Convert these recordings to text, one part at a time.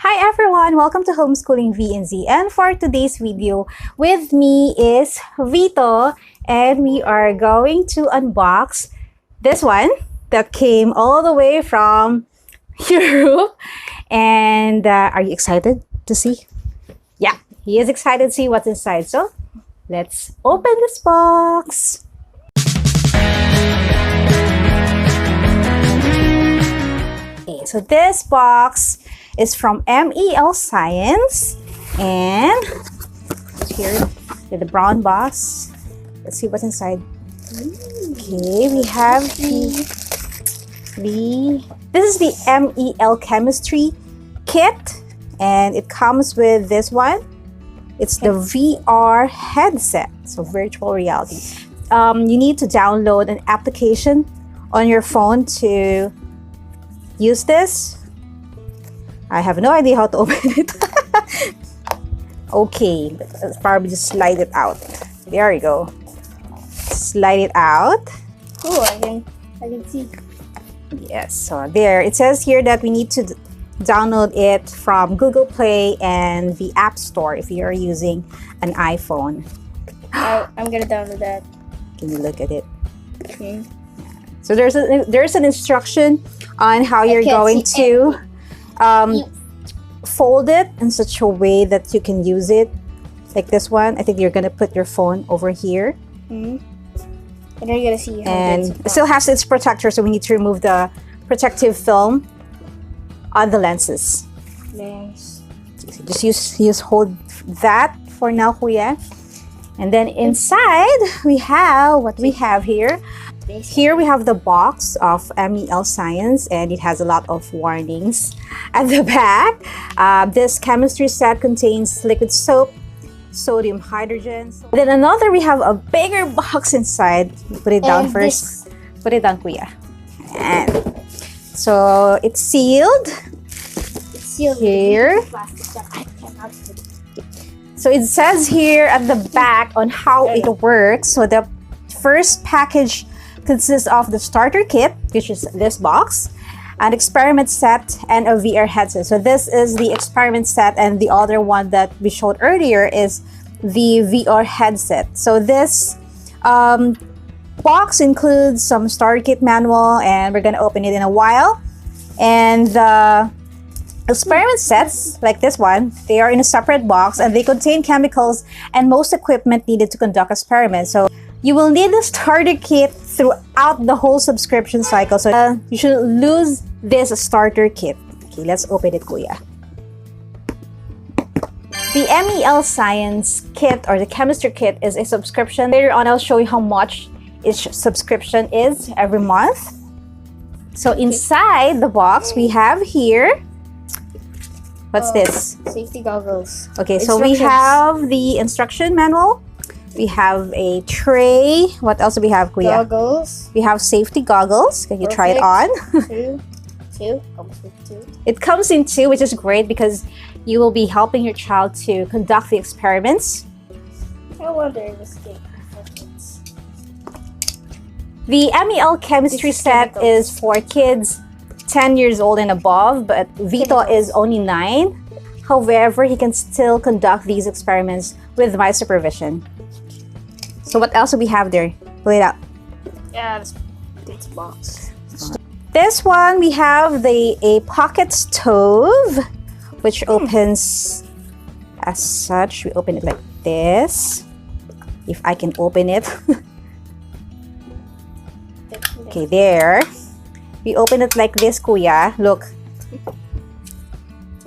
Hi everyone! Welcome to Homeschooling V and Z. And for today's video, with me is Vito, and we are going to unbox this one that came all the way from Europe. And are you excited to see? Yeah, he is excited to see what's inside. So let's open this box. Okay, so this box is from MEL Science, and here with the brown box. Let's see what's inside. Okay, we have this is the MEL Chemistry Kit, and it comes with this one. It's the VR headset, so virtual reality. You need to download an application on your phone to use this. I have no idea how to open it. Okay, let's probably just slide it out. There we go. Slide it out. Oh, I can see. Yes, so there. It says here that we need to download it from Google Play and the App Store if you are using an iPhone. I'm gonna download that. Can you look at it? Okay. So there's an instruction on how you're going to fold it in such a way that you can use it. Like this one, I think you're gonna put your phone over here. And then you're gonna see how and it still has its protector, so we need to remove the protective film on the lenses. Lens. So just hold that for now, Kuya. And then inside we have what we have here. Here we have the box of MEL Science, and it has a lot of warnings at the back. This chemistry set contains liquid soap, sodium hydrogen. Then another, we have a bigger box inside. Put it down first. Put it down, Kuya. And so it's sealed. It's sealed here. with plastic that I cannot put. So it says here at the back on how it works. So the first package consists of the starter kit, which is this box, an experiment set, and a VR headset. So this is the experiment set, and the other one that we showed earlier is the VR headset. So this box includes some starter kit manual, and we're gonna open it in a while. And the experiment sets, like this one, they are in a separate box, and they contain chemicals and most equipment needed to conduct experiments. So you will need the starter kit throughout the whole subscription cycle. So you shouldn't lose this starter kit. Okay, let's open it, Kuya. The MEL Science Kit, or the Chemistry Kit, is a subscription. Later on, I'll show you how much each subscription is every month. So inside the box, we have here, what's this? Safety goggles. Okay, so we have the instruction manual. We have a tray. What else do we have, Kuya? Goggles. We have safety goggles. Can you try it on? Two. Comes with two. It comes in two, which is great because you will be helping your child to conduct the experiments. I wonder if it's good. The MEL Chemistry Set is for kids 10 years old and above, but Vito is only 9. However, he can still conduct these experiments with my supervision. So what else do we have there? Pull it out. Yeah, this box. This one, we have a pocket stove, which opens as such. We open it like this. If I can open it. Okay, there. We open it like this, Kuya. Look.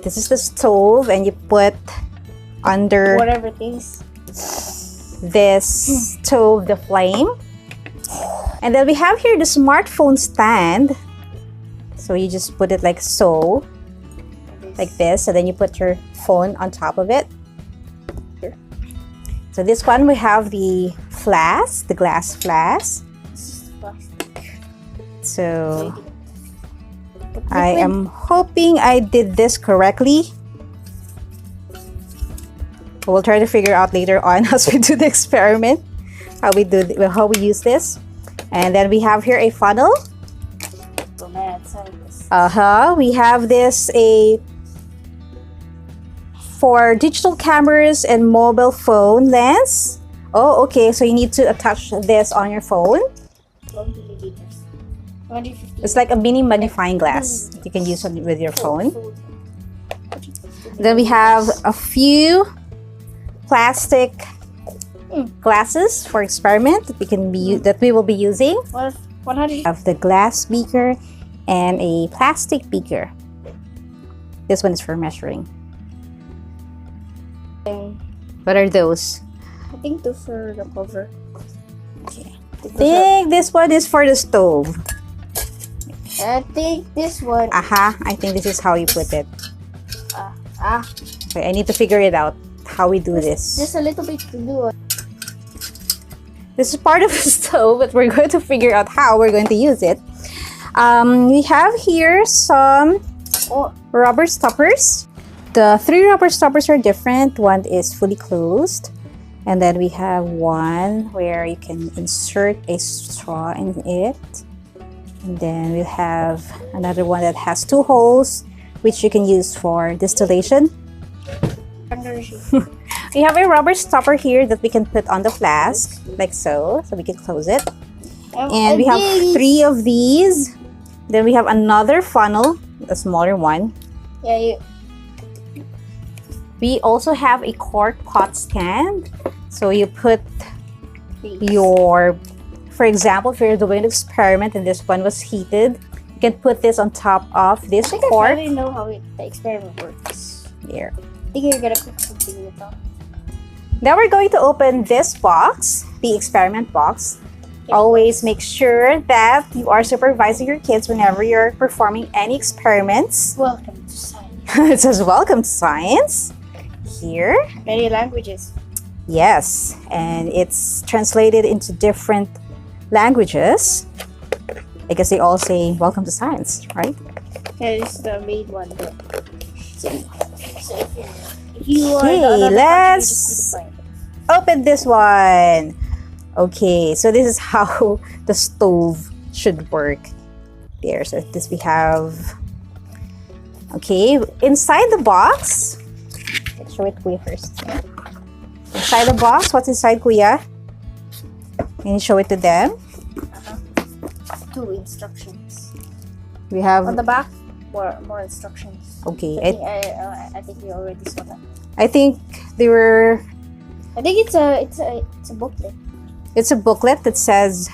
This is the stove, and you put under Whatever things. this stove the flame. And then we have here the smartphone stand. So you just put it like so, like this, and then you put your phone on top of it. So this one, we have the flask, the glass flask. So I am hoping I did this correctly. We'll try to figure out later on as we do the experiment how we use this. And then we have here a funnel. We have this for digital cameras and mobile phone lens. Oh, okay. So you need to attach this on your phone. 1 milliliters. 150. It's like a mini magnifying glass that you can use with your phone. Then we have a few plastic glasses for experiment that we will be using. 100. We have the glass beaker and a plastic beaker. This one is for measuring. What are those? I think those are the cover. Okay. I think this one is for the stove. I think this one. I think this is how you put it. Okay, I need to figure it out how we do this. Just a little bit to do. This is part of the stove, but we're going to figure out how we're going to use it. We have here some rubber stoppers. The 3 rubber stoppers are different. One is fully closed. And then we have one where you can insert a straw in it. And then we have another one that has 2 holes, which you can use for distillation. We have a rubber stopper here that we can put on the flask, like so we can close it. And we have 3 of these. Then we have another funnel, a smaller one. Yeah. We also have a cork pot stand. So you put for example, if you're doing an experiment and this one was heated, you can put this on top of this cork. I already know how the experiment works. Here. I think you're gonna cook something with that. Now we're going to open this box, the experiment box. Always make sure that you are supervising your kids whenever you're performing any experiments. Welcome to science. It says welcome to science. Here. Many languages. Yes, and it's translated into different languages. I guess they all say welcome to science, right? Yeah, this is the main one. So if you are Okay, the other let's country, you just need to find it. open this one. Okay, so this is how the stove should work. There, so this we have. Okay, inside the box. Let's show it Kuya first. Inside the box, what's inside, Kuya? Can you show it to them? 2 instructions. We have. On the back, more instructions. Okay, I think you already saw that. I think they were. I think it's a booklet. It's a booklet that says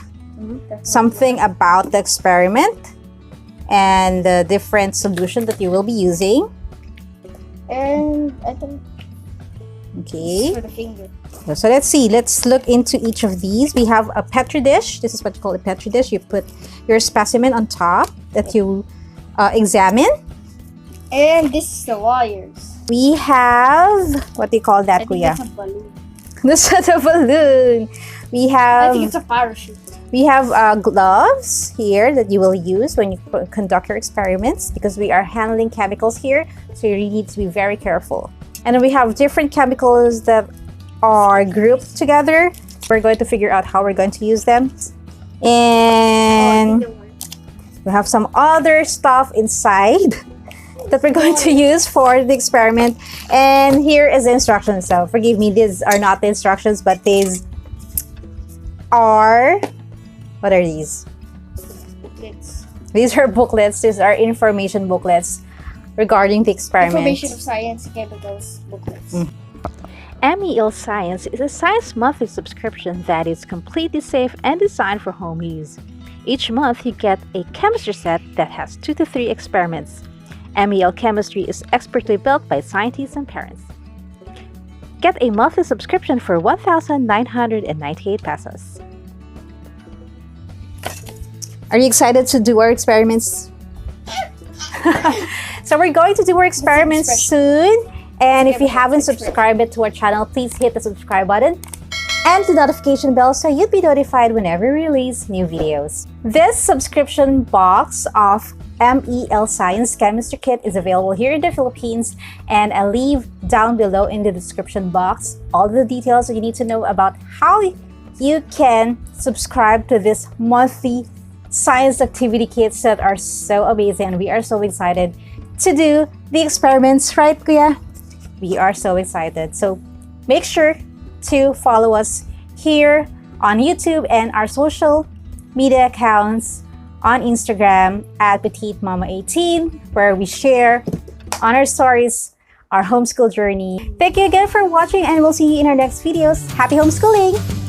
something about the experiment and the different solution that you will be using. And I think Okay. for the finger. So let's see. Let's look into each of these. We have a petri dish. This is what you call a petri dish. You put your specimen on top that you examine. And this is the wires. We have, what do you call that, I think Kuya? it's a balloon. This is a balloon. We I think have it's a parachute. we have gloves here that you will use when you conduct your experiments because we are handling chemicals here, so you need to be very careful. And then we have different chemicals that are grouped together. We're going to figure out how we're going to use them. And we have some other stuff inside that we're going to use for the experiment. And here is the instructions. So forgive me, these are not the instructions, but these are, what are these? Booklets. These are booklets. These are information booklets regarding the experiment. Information of science, chemicals, booklets. MEL Science is a science monthly subscription that is completely safe and designed for home use. Each month, you get a chemistry set that has 2 to 3 experiments. MEL Chemistry is expertly built by scientists and parents. Get a monthly subscription for 1,998 pesos. Are you excited to do our experiments? So we're going to do our experiments soon. And if you haven't subscribed to our channel, please hit the subscribe button and the notification bell so you'll be notified whenever we release new videos. This subscription box of MEL Science Chemistry Kit is available here in the Philippines, and I'll leave down below in the description box all the details that you need to know about how you can subscribe to this monthly science activity kits that are so amazing, and we are so excited to do the experiments, right, Kuya? We are so excited. So make sure to follow us here on YouTube and our social media accounts on Instagram at PetiteMama18, where we share on our stories our homeschool journey. Thank you again for watching, and we'll see you in our next videos. Happy homeschooling!